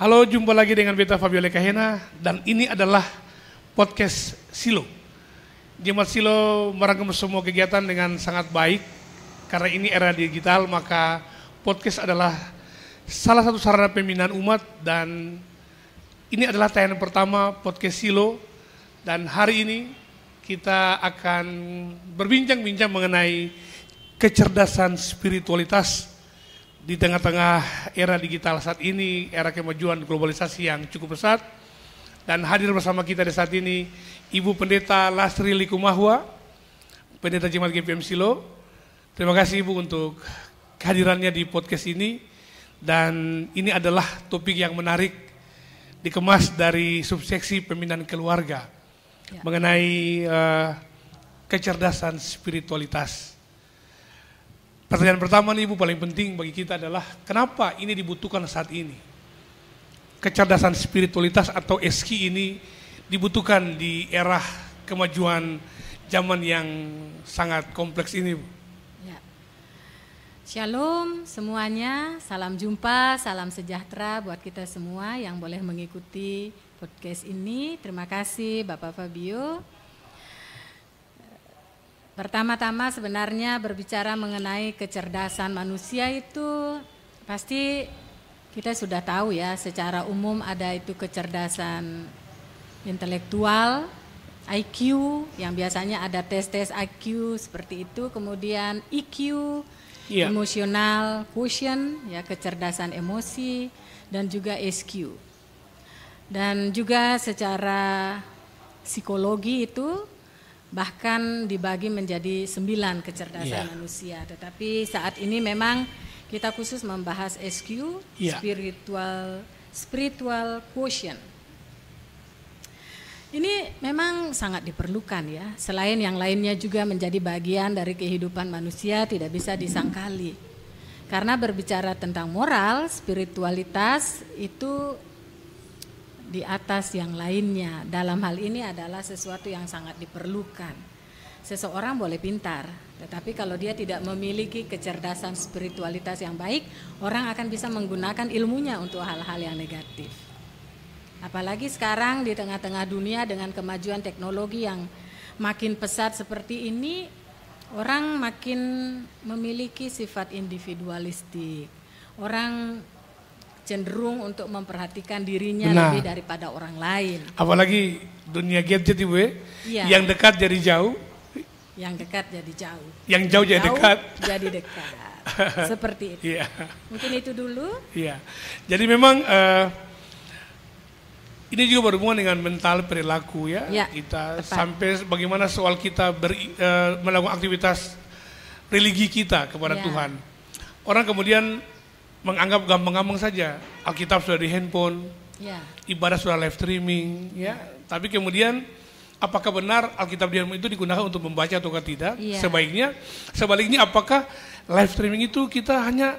Halo, jumpa lagi dengan Beta Fabiola Kahena dan ini adalah podcast Silo. Jemaat Silo merangkum semua kegiatan dengan sangat baik. Karena ini era digital, maka podcast adalah salah satu sarana pembinaan umat dan ini adalah tayangan pertama podcast Silo. Dan hari ini kita akan berbincang-bincang mengenai kecerdasan spiritualitas di tengah-tengah era digital saat ini, era kemajuan globalisasi yang cukup pesat. Dan hadir bersama kita di saat ini Ibu Pendeta Lasri Likumahua, Pendeta Jemaat GPM Silo. Terima kasih Ibu untuk kehadirannya di podcast ini. Dan ini adalah topik yang menarik, dikemas dari subseksi pembinaan keluarga mengenai kecerdasan spiritualitas. Pertanyaan pertama nih Ibu, paling penting bagi kita adalah kenapa ini dibutuhkan saat ini? Kecerdasan spiritualitas atau SQ ini dibutuhkan di era kemajuan zaman yang sangat kompleks ini, Bu. Ya. Shalom semuanya, salam jumpa, salam sejahtera buat kita semua yang boleh mengikuti podcast ini. Terima kasih Bapak Fabio. Pertama-tama sebenarnya berbicara mengenai kecerdasan manusia itu pasti kita sudah tahu ya, secara umum ada itu kecerdasan intelektual, IQ, yang biasanya ada tes-tes IQ seperti itu, kemudian EQ, emosional quotient, ya kecerdasan emosi, dan juga SQ. Dan juga secara psikologi itu bahkan dibagi menjadi 9 kecerdasan manusia. Tetapi saat ini memang kita khusus membahas SQ, spiritual quotient. Ini memang sangat diperlukan ya. Selain yang lainnya juga menjadi bagian dari kehidupan manusia, tidak bisa disangkali. Karena berbicara tentang moral, spiritualitas itu di atas yang lainnya. Dalam hal ini adalah sesuatu yang sangat diperlukan. Seseorang boleh pintar, tetapi kalau dia tidak memiliki kecerdasan spiritualitas yang baik, orang akan bisa menggunakan ilmunya untuk hal-hal yang negatif. Apalagi sekarang di tengah-tengah dunia dengan kemajuan teknologi yang makin pesat seperti ini, orang makin memiliki sifat individualistik. Orang cenderung untuk memperhatikan dirinya lebih daripada orang lain. Apalagi dunia gadget Ibu yang dekat jadi jauh. Yang dekat jadi jauh. Yang jauh jadi dekat. Jadi dekat. Seperti itu. Mungkin itu dulu. Jadi memang ini juga berhubungan dengan mental perilaku ya. Kita tepat. Sampai bagaimana soal kita melakukan aktivitas religi kita kepada Tuhan. Orang kemudian menganggap gampang-gampang saja, Alkitab sudah di handphone, ibadah sudah live streaming, Tapi kemudian apakah benar Alkitab di handphone itu digunakan untuk membaca atau tidak? Sebaliknya apakah live streaming itu kita hanya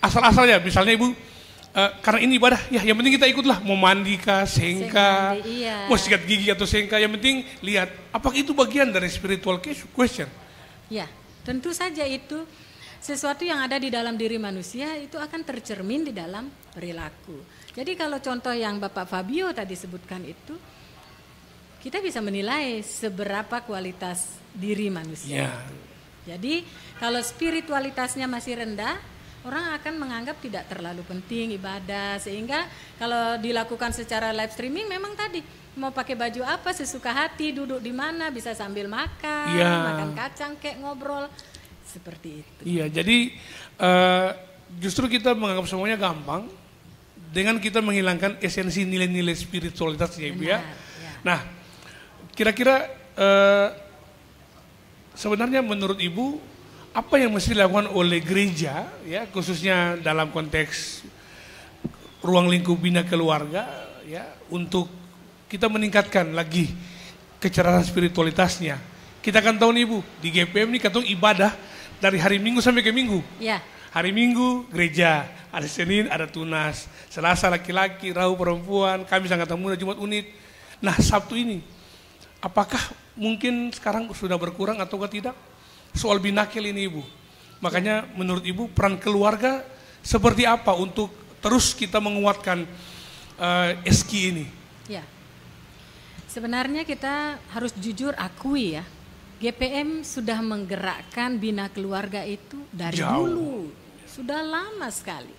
asal-asal ya, misalnya Ibu, karena ini ibadah, yang penting kita ikutlah, mau mandi kah, sengkah, mau sikat gigi atau sengkah, yang penting lihat, apakah itu bagian dari spiritual question? Ya, tentu saja itu. Sesuatu yang ada di dalam diri manusia itu akan tercermin di dalam perilaku. Jadi kalau contoh yang Bapak Fabio tadi sebutkan itu, kita bisa menilai seberapa kualitas diri manusia. Jadi kalau spiritualitasnya masih rendah, orang akan menganggap tidak terlalu penting ibadah. Sehingga kalau dilakukan secara live streaming memang tadi, mau pakai baju apa sesuka hati, duduk di mana, bisa sambil makan, makan kacang kayak ngobrol. Seperti itu. Jadi justru kita menganggap semuanya gampang dengan kita menghilangkan esensi nilai-nilai spiritualitasnya, Ibu ya. Nah, kira-kira sebenarnya menurut Ibu apa yang mesti dilakukan oleh gereja ya, khususnya dalam konteks ruang lingkup bina keluarga ya, untuk kita meningkatkan lagi kecerdasan spiritualitasnya. Kita kan tahu nih Ibu, di GPM ini katong ibadah dari hari Minggu sampai ke Minggu. Hari Minggu gereja, ada Senin ada tunas, Selasa laki-laki, Rabu perempuan, Kamis angkatan muda, Jumat unit. Nah Sabtu ini, apakah mungkin sekarang sudah berkurang atau tidak? Soal binakel ini Ibu. Makanya menurut Ibu peran keluarga seperti apa untuk terus kita menguatkan SKI ini? Ya, sebenarnya kita harus jujur akui ya, GPM sudah menggerakkan Bina Keluarga itu dari dulu, sudah lama sekali.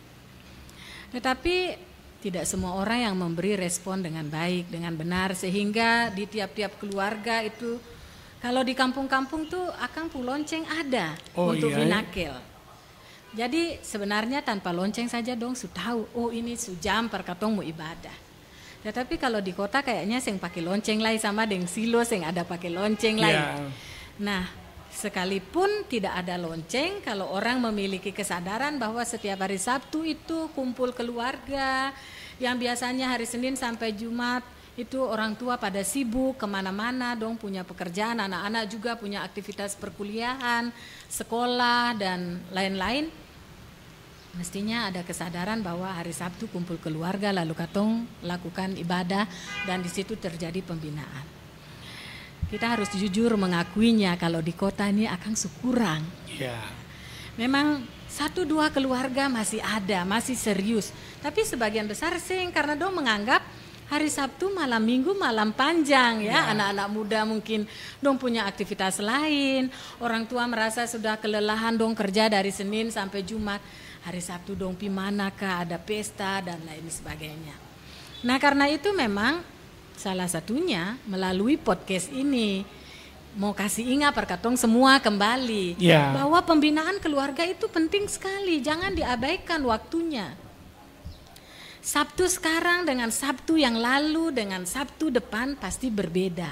Tetapi tidak semua orang yang memberi respon dengan baik, dengan benar, sehingga di tiap-tiap keluarga itu, kalau di kampung-kampung tuh Akang Pung lonceng ada untuk Binakel. Jadi sebenarnya tanpa lonceng saja dong sudah tahu, oh ini sejam per katong mau ibadah. Tetapi kalau di kota kayaknya sing pakai lonceng lain sama dengan silo sing ada pakai lonceng lain. Nah, sekalipun tidak ada lonceng, kalau orang memiliki kesadaran bahwa setiap hari Sabtu itu kumpul keluarga, yang biasanya hari Senin sampai Jumat itu orang tua pada sibuk kemana-mana dong, punya pekerjaan, anak-anak juga punya aktivitas perkuliahan, sekolah dan lain-lain. Mestinya ada kesadaran bahwa hari Sabtu kumpul keluarga lalu katong lakukan ibadah dan di situ terjadi pembinaan. Kita harus jujur mengakuinya kalau di kota ini akan kurang. Memang 1-2 keluarga masih ada, masih serius. Tapi sebagian besar sing karena dong menganggap hari Sabtu malam Minggu malam panjang ya. Anak-anak muda mungkin dong punya aktivitas lain. Orang tua merasa sudah kelelahan dong kerja dari Senin sampai Jumat. Hari Sabtu dong pi manakah ada pesta dan lain sebagainya. Nah karena itu memang salah satunya melalui podcast ini mau kasih ingat perkatong semua kembali bahwa pembinaan keluarga itu penting sekali, jangan diabaikan waktunya. Sabtu sekarang dengan Sabtu yang lalu dengan Sabtu depan pasti berbeda.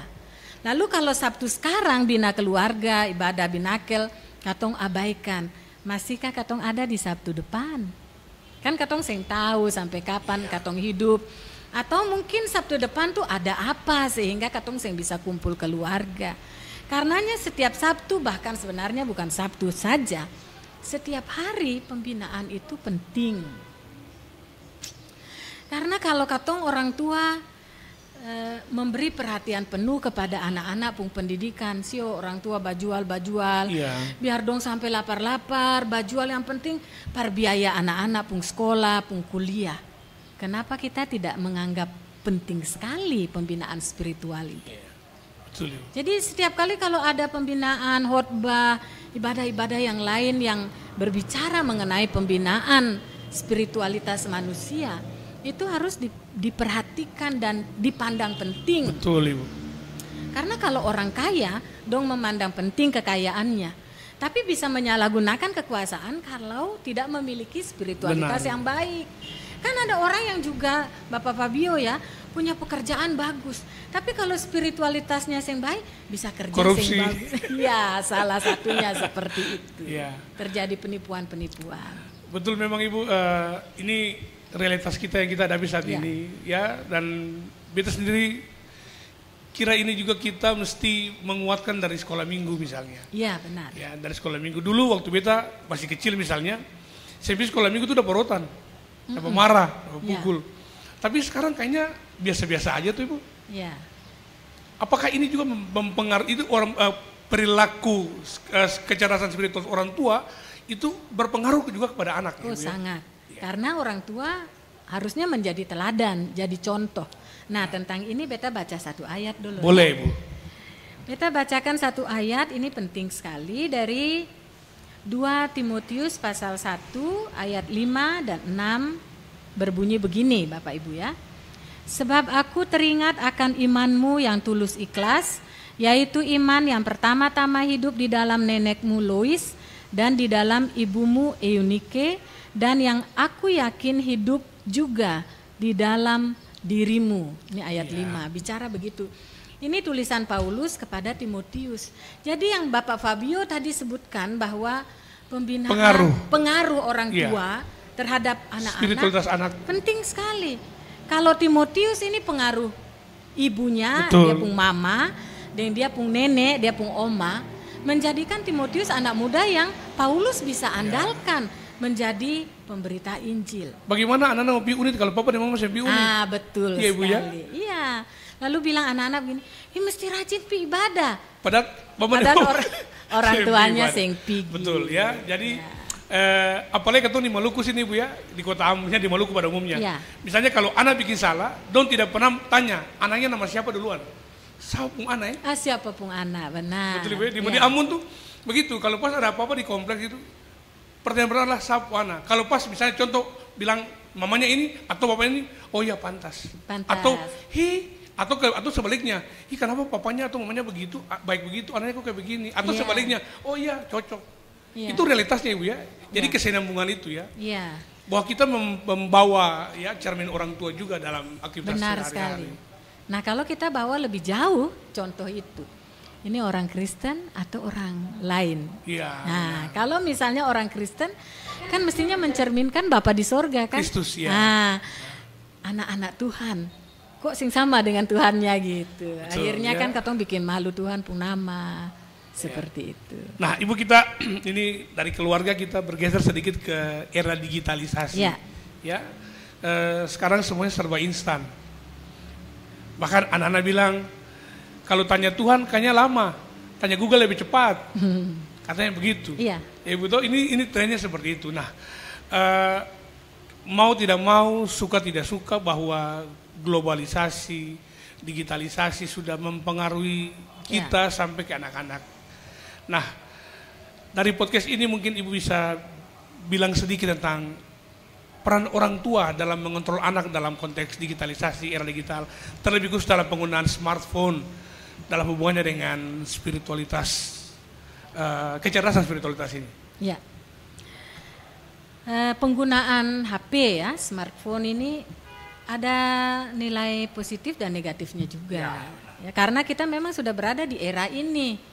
Lalu kalau Sabtu sekarang bina keluarga, ibadah Binakel, katong abaikan. Masihkah katong ada di Sabtu depan? Kan katong sing tahu sampai kapan katong hidup. Atau mungkin Sabtu depan tuh ada apa sehingga katong sing bisa kumpul keluarga. Karenanya setiap Sabtu, bahkan sebenarnya bukan Sabtu saja, setiap hari pembinaan itu penting. Karena kalau katong orang tua memberi perhatian penuh kepada anak-anak pung pendidikan, sio orang tua bajual biar dong sampai lapar-lapar, bajual yang penting par biaya anak-anak pung sekolah, pung kuliah. Kenapa kita tidak menganggap penting sekali pembinaan spiritual itu? Jadi setiap kali kalau ada pembinaan khotbah, ibadah-ibadah yang lain yang berbicara mengenai pembinaan spiritualitas manusia, itu harus diperhatikan dan dipandang penting. Betul, Ibu. Karena kalau orang kaya dong memandang penting kekayaannya, tapi bisa menyalahgunakan kekuasaan kalau tidak memiliki spiritualitas yang baik. Kan ada orang yang juga Bapak Fabio ya punya pekerjaan bagus, tapi kalau spiritualitasnya yang baik bisa kerja yang bagus. Ya, salah satunya seperti itu. Terjadi penipuan-penipuan. Betul memang Ibu, ini realitas kita yang kita hadapi saat ini ya, dan beta sendiri kira ini juga kita mesti menguatkan dari sekolah minggu misalnya. Iya benar. Ya dari sekolah minggu dulu waktu beta masih kecil misalnya, saya pikir sekolah minggu itu udah porotan, udah marah, pukul. Tapi sekarang kayaknya biasa-biasa aja tuh Ibu. Iya. Apakah ini juga mempengaruhi itu orang perilaku kecerdasan spiritual orang tua itu berpengaruh juga kepada anak? Oh sangat. Karena orang tua harusnya menjadi teladan, jadi contoh. Nah tentang ini beta baca satu ayat dulu. Boleh Bu. Beta bacakan satu ayat, ini penting sekali dari 2 Timotius pasal 1 ayat 5 dan 6 berbunyi begini Bapak Ibu ya. Sebab aku teringat akan imanmu yang tulus ikhlas, yaitu iman yang pertama-tama hidup di dalam nenekmu Lois dan di dalam ibumu Eunike, dan yang aku yakin hidup juga di dalam dirimu. Ini ayat 5, bicara begitu. Ini tulisan Paulus kepada Timotius. Jadi yang Bapak Fabio tadi sebutkan bahwa pembinaan pengaruh orang tua terhadap anak-anak penting sekali. Kalau Timotius ini pengaruh ibunya, dia pun mama, dan dia pun nenek, dia pun oma, menjadikan Timotius anak muda yang Paulus bisa andalkan menjadi pemberita Injil. Bagaimana anak-anak mau pi unit kalau papa dan mama saya pi unit? Ah betul ya, Ibu, sekali. Iya. Lalu bilang anak-anak begini, mesti rajin pi ibadah. Padahal orang tuanya sing pi. Betul ya. Jadi apalagi ketemu di Maluku sini Bu ya, di kota Ambon, di Maluku pada umumnya. Ya. Misalnya kalau anak bikin salah, dong tidak pernah tanya anaknya nama siapa duluan. Siapa pun anak ya? Siapa pun anak, benar. Betul Bu ya, di Ambon tuh begitu. Kalau pas ada apa-apa di kompleks itu, pertanyaan pertama lah siapa anak. Kalau pas misalnya contoh bilang mamanya ini atau bapaknya ini, oh ya pantas. Atau atau sebaliknya, kenapa papanya atau mamanya begitu, baik begitu, anaknya kok kayak begini. Atau sebaliknya, oh iya cocok. Itu realitasnya Ibu ya. Jadi kesinambungan itu ya. Iya. Bahwa kita membawa ya cermin orang tua juga dalam aktivitas benar sehari-hari. sekali. Nah kalau kita bawa lebih jauh, contoh itu. Ini orang Kristen atau orang lain. Iya. Nah kalau misalnya orang Kristen, kan mestinya mencerminkan Bapa di sorga kan. Kristus ya. Nah, anak-anak Tuhan. Kok sing sama dengan Tuhannya gitu. Betul, akhirnya ya. kan katong bikin malu Tuhan pun nama. Seperti itu. Nah Ibu kita ini dari keluarga kita bergeser sedikit ke era digitalisasi. Ya. Sekarang semuanya serba instan. Bahkan anak-anak bilang kalau tanya Tuhan kayaknya lama, tanya Google lebih cepat. Katanya begitu. Iya. Ya Ibu tahu ini trennya seperti itu. Nah mau tidak mau, suka tidak suka bahwa globalisasi, digitalisasi sudah mempengaruhi kita sampai ke anak-anak. Nah, dari podcast ini mungkin Ibu bisa bilang sedikit tentang peran orang tua dalam mengontrol anak dalam konteks digitalisasi, era digital, terlebih khusus dalam penggunaan smartphone, dalam hubungannya dengan spiritualitas, kecerdasan spiritualitas ini. Ya. Penggunaan HP ya, smartphone ini ada nilai positif dan negatifnya juga. Ya, karena kita memang sudah berada di era ini.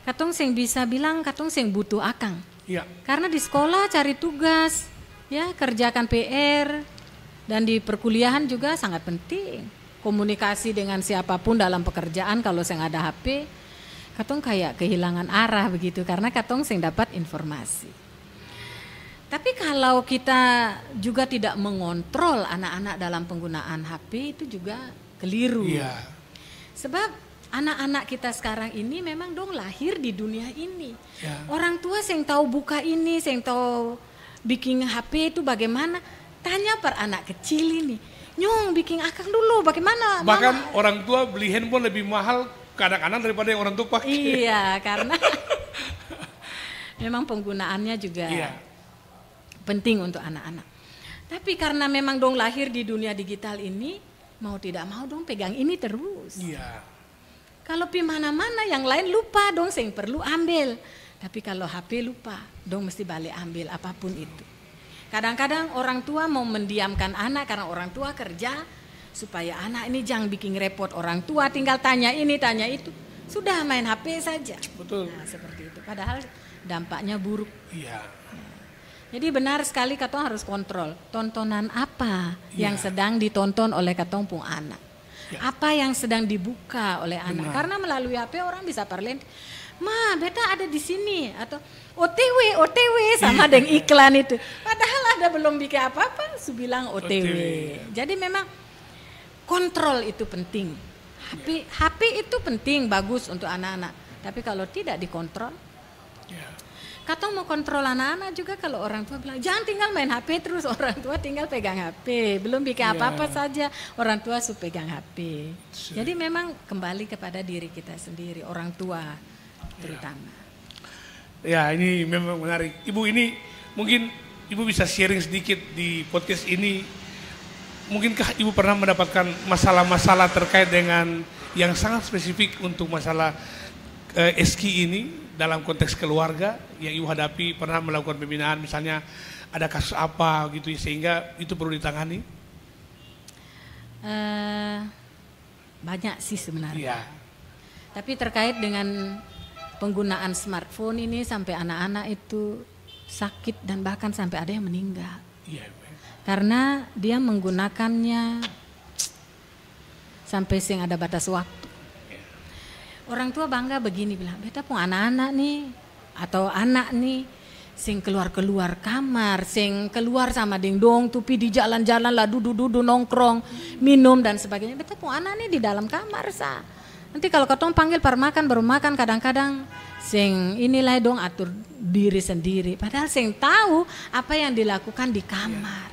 Katong sing bisa bilang katong sing butuh akang. Iya. Karena di sekolah cari tugas, ya kerjakan PR, dan di perkuliahan juga sangat penting. Komunikasi dengan siapapun dalam pekerjaan kalau sing ada HP, katong kayak kehilangan arah begitu karena katong sing dapat informasi. Tapi kalau kita juga tidak mengontrol anak-anak dalam penggunaan HP itu juga keliru. Iya. Sebab anak-anak kita sekarang ini memang dong lahir di dunia ini. Ya. Orang tua yang tahu buka ini, yang tahu bikin HP itu bagaimana, tanya per anak kecil ini. Nyong bikin akang dulu bagaimana? Bahkan Mama? Orang tua beli handphone lebih mahal ke anak-anak daripada yang orang tua pakai. Iya, karena memang penggunaannya juga penting untuk anak-anak. Tapi karena memang dong lahir di dunia digital ini, mau tidak mau dong pegang ini terus. Iya. Kalau pi mana-mana yang lain lupa dong sing perlu ambil. Tapi kalau HP lupa, dong mesti balik ambil apapun itu. Kadang-kadang orang tua mau mendiamkan anak karena orang tua kerja supaya anak ini jangan bikin repot orang tua, tinggal tanya ini, tanya itu. Sudah main HP saja. Betul. Nah, seperti itu. Padahal dampaknya buruk. Iya. Jadi benar sekali katong harus kontrol tontonan apa yang sedang ditonton oleh katong pung anak. Apa yang sedang dibuka oleh anak. Karena melalui HP orang bisa parlen, "Ma, beta ada di sini," atau OTW sama dengan iklan itu. Padahal ada belum bikin apa-apa, su bilang OTW. Jadi memang kontrol itu penting. HP itu penting, bagus untuk anak-anak. Tapi kalau tidak dikontrol, katong mau kontrol anak-anak juga kalau orang tua bilang jangan tinggal main HP terus, orang tua tinggal pegang HP, belum bikin apa-apa saja orang tua su pegang HP. Jadi memang kembali kepada diri kita sendiri, orang tua terutama. Ya ini memang menarik. Ibu ini mungkin Ibu bisa sharing sedikit di podcast ini. Mungkinkah Ibu pernah mendapatkan masalah-masalah terkait dengan yang sangat spesifik untuk masalah SKI ini dalam konteks keluarga yang Ibu hadapi, pernah melakukan pembinaan misalnya ada kasus apa gitu sehingga itu perlu ditangani? Banyak sih sebenarnya. Ya. Tapi terkait dengan penggunaan smartphone ini sampai anak-anak itu sakit dan bahkan sampai ada yang meninggal. Ya. Karena dia menggunakannya sampai sing ada batas waktu. Orang tua bangga begini bilang, beta pun anak-anak nih atau anak nih sing keluar-keluar kamar, sing keluar sama dong tupi di jalan-jalan lah, dudu nongkrong, minum dan sebagainya. Beta pun anak nih di dalam kamar sah. Nanti kalau katong panggil par makan baru makan kadang-kadang sing inilah dong atur diri sendiri. Padahal sing tahu apa yang dilakukan di kamar.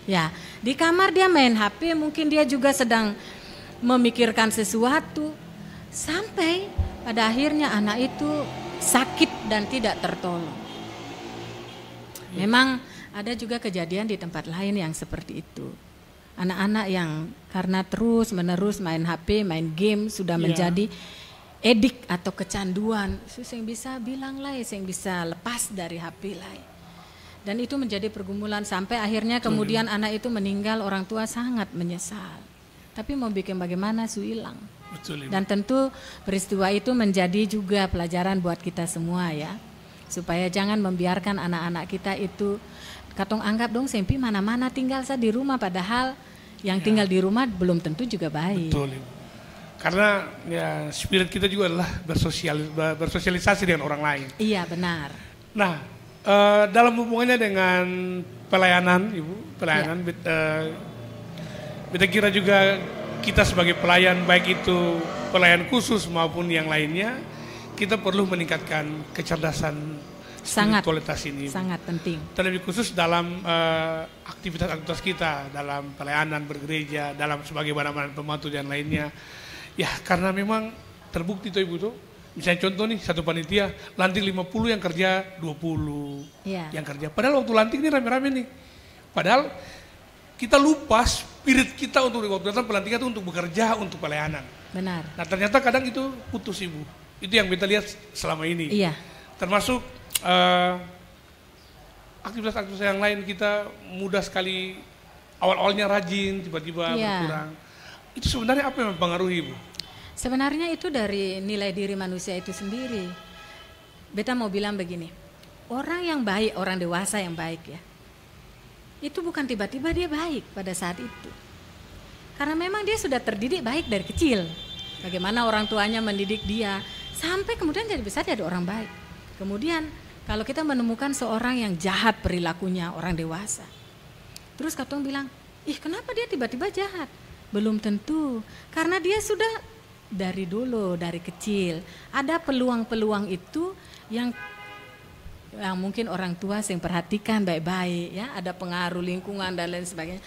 Ya, di kamar dia main HP, mungkin dia juga sedang memikirkan sesuatu. Sampai pada akhirnya anak itu sakit dan tidak tertolong. Memang ada juga kejadian di tempat lain yang seperti itu. Anak-anak yang karena terus menerus main HP, main game sudah menjadi edik atau kecanduan. Yang bisa bilang lah, yang bisa lepas dari HP lah. Dan itu menjadi pergumulan sampai akhirnya kemudian anak itu meninggal, orang tua sangat menyesal. Tapi mau bikin bagaimana su hilang. Dan tentu peristiwa itu menjadi juga pelajaran buat kita semua ya. Supaya jangan membiarkan anak-anak kita itu katong anggap dong sempi mana-mana tinggal saja di rumah, padahal yang tinggal di rumah belum tentu juga baik. Betul. Karena ya spirit kita juga adalah bersosialisasi dengan orang lain. Iya benar. Nah dalam hubungannya dengan pelayanan Ibu, pelayanan kita kira juga kita sebagai pelayan baik itu pelayan khusus maupun yang lainnya, kita perlu meningkatkan kecerdasan spiritualitas ini. Sangat penting. Terlebih khusus dalam aktivitas-aktivitas kita, dalam pelayanan bergereja, dalam sebagai barang-barang pembantu dan lainnya. Ya karena memang terbukti tuh Ibu tuh. Misalnya contoh nih, satu panitia lantik 50 yang kerja 20 yang kerja. Padahal waktu lantik ini rame-rame nih. Padahal kita lupa spirit kita untuk waktu datang pelantikan itu untuk bekerja, untuk pelayanan. Benar. Nah ternyata kadang itu putus Ibu. Itu yang kita lihat selama ini. Iya. Termasuk aktivitas-aktivitas yang lain kita mudah sekali awal-awalnya rajin, tiba-tiba berkurang. Itu sebenarnya apa yang mempengaruhi Ibu? Sebenarnya itu dari nilai diri manusia itu sendiri. Beta mau bilang begini, orang yang baik, orang dewasa yang baik ya, itu bukan tiba-tiba dia baik pada saat itu. Karena memang dia sudah terdidik baik dari kecil. Bagaimana orang tuanya mendidik dia, sampai kemudian jadi besar jadi orang baik. Kemudian kalau kita menemukan seorang yang jahat perilakunya, orang dewasa, terus katong bilang, ih kenapa dia tiba-tiba jahat? Belum tentu, karena dia sudah dari dulu, dari kecil ada peluang-peluang itu yang mungkin orang tua yang perhatikan baik-baik ya, ada pengaruh lingkungan dan lain sebagainya.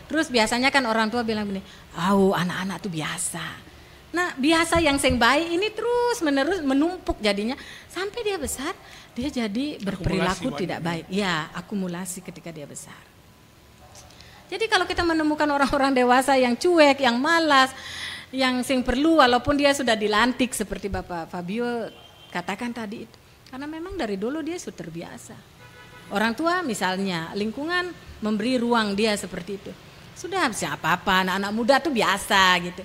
Terus biasanya kan orang tua bilang begini, anak-anak tuh biasa. Nah biasa yang sing baik ini terus menerus menumpuk jadinya sampai dia besar dia jadi berperilaku tidak baik. Ya akumulasi ketika dia besar. Jadi kalau kita menemukan orang-orang dewasa yang cuek, yang malas, yang sing perlu walaupun dia sudah dilantik seperti Bapak Fabio katakan tadi itu. Karena memang dari dulu dia sudah terbiasa. Orang tua misalnya, lingkungan memberi ruang dia seperti itu. Sudah siapa apa, anak-anak muda tuh biasa gitu.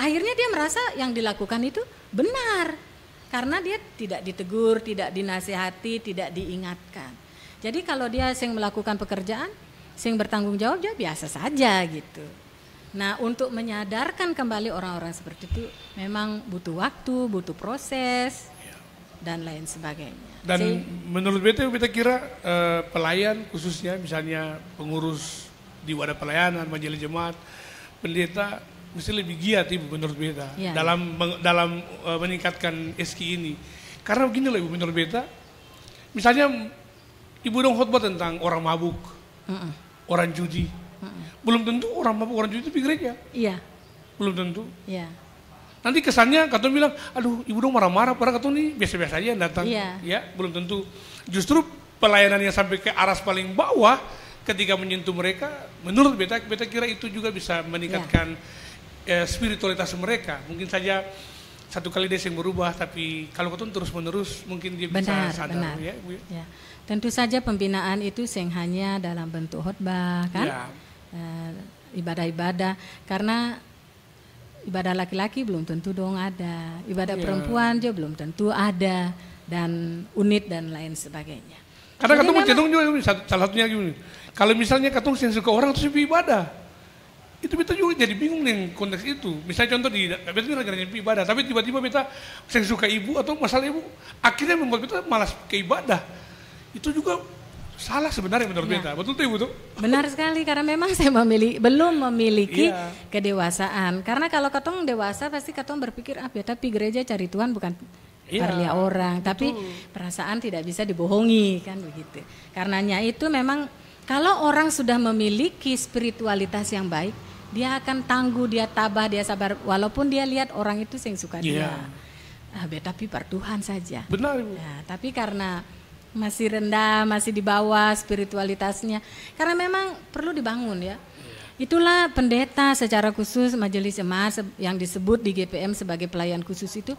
Akhirnya dia merasa yang dilakukan itu benar. Karena dia tidak ditegur, tidak dinasihati, tidak diingatkan. Jadi kalau dia sing melakukan pekerjaan, sing bertanggung jawab dia biasa saja gitu. Nah untuk menyadarkan kembali orang-orang seperti itu memang butuh waktu, butuh proses dan lain sebagainya. Dan menurut beta kira pelayan khususnya misalnya pengurus di wadah pelayanan, majelis jemaat, pendeta mesti lebih giat Ibu menurut beta dalam meningkatkan SK ini. Karena begini loh Ibu menurut beta, misalnya Ibu dong khotbah tentang orang mabuk, orang judi. Belum tentu orang mabuk, orang judi itu di gereja. Iya. Belum tentu. Iya. Nanti kesannya katong bilang, aduh Ibu dong marah-marah, padahal katong ini biasa-biasa aja yang datang. Iya. Ya, belum tentu. Justru pelayanan yang sampai ke aras paling bawah ketika menyentuh mereka, menurut beta kira itu juga bisa meningkatkan spiritualitas mereka. Mungkin saja satu kali dia yang berubah, tapi kalau katong terus-menerus mungkin dia bisa sadar. Ya, Bu. Ya. Tentu saja pembinaan itu sing hanya dalam bentuk khotbah kan, ibadah-ibadah. Karena ibadah laki-laki belum tentu dong ada, ibadah perempuan juga belum tentu ada, dan unit dan lain sebagainya. Karena katong cenderung juga salah satunya gini, kalau misalnya katong yang suka orang terus ibadah, itu beta juga jadi bingung nih konteks itu. Misalnya contoh di beta ini lagi ibadah, tapi tiba-tiba beta yang suka ibu atau masalah ibu, akhirnya membuat beta malas ke ibadah. Itu juga salah sebenarnya menurut beta. Betul tuh Ibu tuh? Benar sekali, karena memang saya belum memiliki kedewasaan. Karena kalau katong dewasa pasti katong berpikir beta pi gereja cari Tuhan bukan parlia orang, tapi perasaan tidak bisa dibohongi kan begitu. Karenanya itu memang kalau orang sudah memiliki spiritualitas yang baik, dia akan tangguh, dia tabah, dia sabar walaupun dia lihat orang itu yang suka dia. Beta pi par Tuhan saja. Benar Ibu. Nah, tapi karena masih rendah, masih di bawah spiritualitasnya. Karena memang perlu dibangun ya. Itulah pendeta secara khusus majelis jemaat yang disebut di GPM sebagai pelayan khusus itu.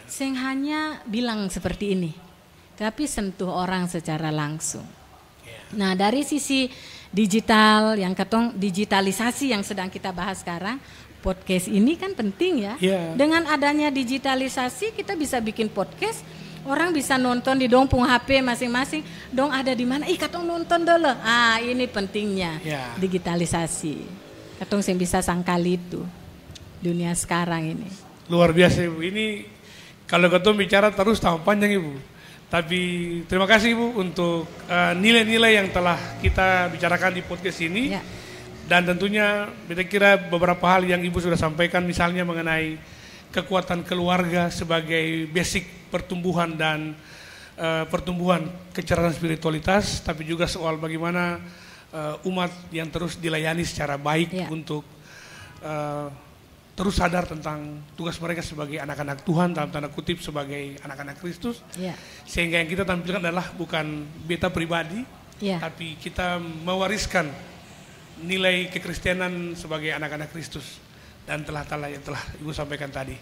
Sing hanya bilang seperti ini. Tapi sentuh orang secara langsung. Nah dari sisi digital yang ketong digitalisasi yang sedang kita bahas sekarang. Podcast ini kan penting ya. Dengan adanya digitalisasi kita bisa bikin podcast. Orang bisa nonton di dongpung HP masing-masing. Dong ada di mana? Katong nonton dulu. Ini pentingnya digitalisasi. Katong yang bisa sangkali itu dunia sekarang ini. Luar biasa Ibu. Ini kalau katong bicara terus tambah panjang Ibu. Tapi terima kasih Ibu untuk nilai-nilai yang telah kita bicarakan di podcast ini. Dan tentunya kita kira beberapa hal yang Ibu sudah sampaikan, misalnya mengenai kekuatan keluarga sebagai basic pertumbuhan dan pertumbuhan kecerdasan spiritualitas, tapi juga soal bagaimana umat yang terus dilayani secara baik untuk terus sadar tentang tugas mereka sebagai anak-anak Tuhan, dalam tanda kutip sebagai anak-anak Kristus. Sehingga yang kita tampilkan adalah bukan beta pribadi, tapi kita mewariskan nilai kekristenan sebagai anak-anak Kristus. Dan telah yang telah Ibu sampaikan tadi.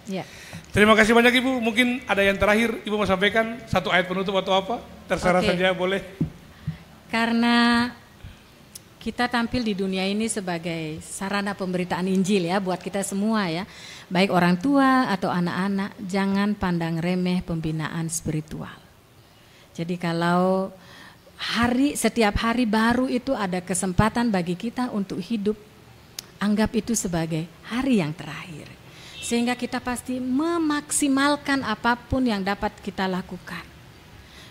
Terima kasih banyak Ibu. Mungkin ada yang terakhir Ibu mau sampaikan, satu ayat penutup atau apa? Terserah saja, boleh. Karena kita tampil di dunia ini sebagai sarana pemberitaan Injil ya buat kita semua ya. Baik orang tua atau anak-anak, jangan pandang remeh pembinaan spiritual. Jadi kalau setiap hari baru itu ada kesempatan bagi kita untuk hidup, anggap itu sebagai hari yang terakhir. Sehingga kita pasti memaksimalkan apapun yang dapat kita lakukan.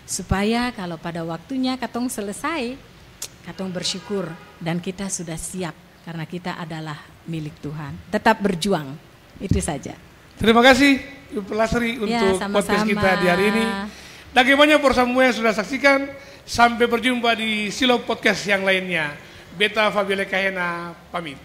Supaya kalau pada waktunya katong selesai, katong bersyukur dan kita sudah siap. Karena kita adalah milik Tuhan. Tetap berjuang, itu saja. Terima kasih Ibu Lasri untuk podcast kita di hari ini. Bagaimana for semua yang sudah saksikan. Sampai berjumpa di Silo Podcast yang lainnya. Beta Fabiola Kahena pamit.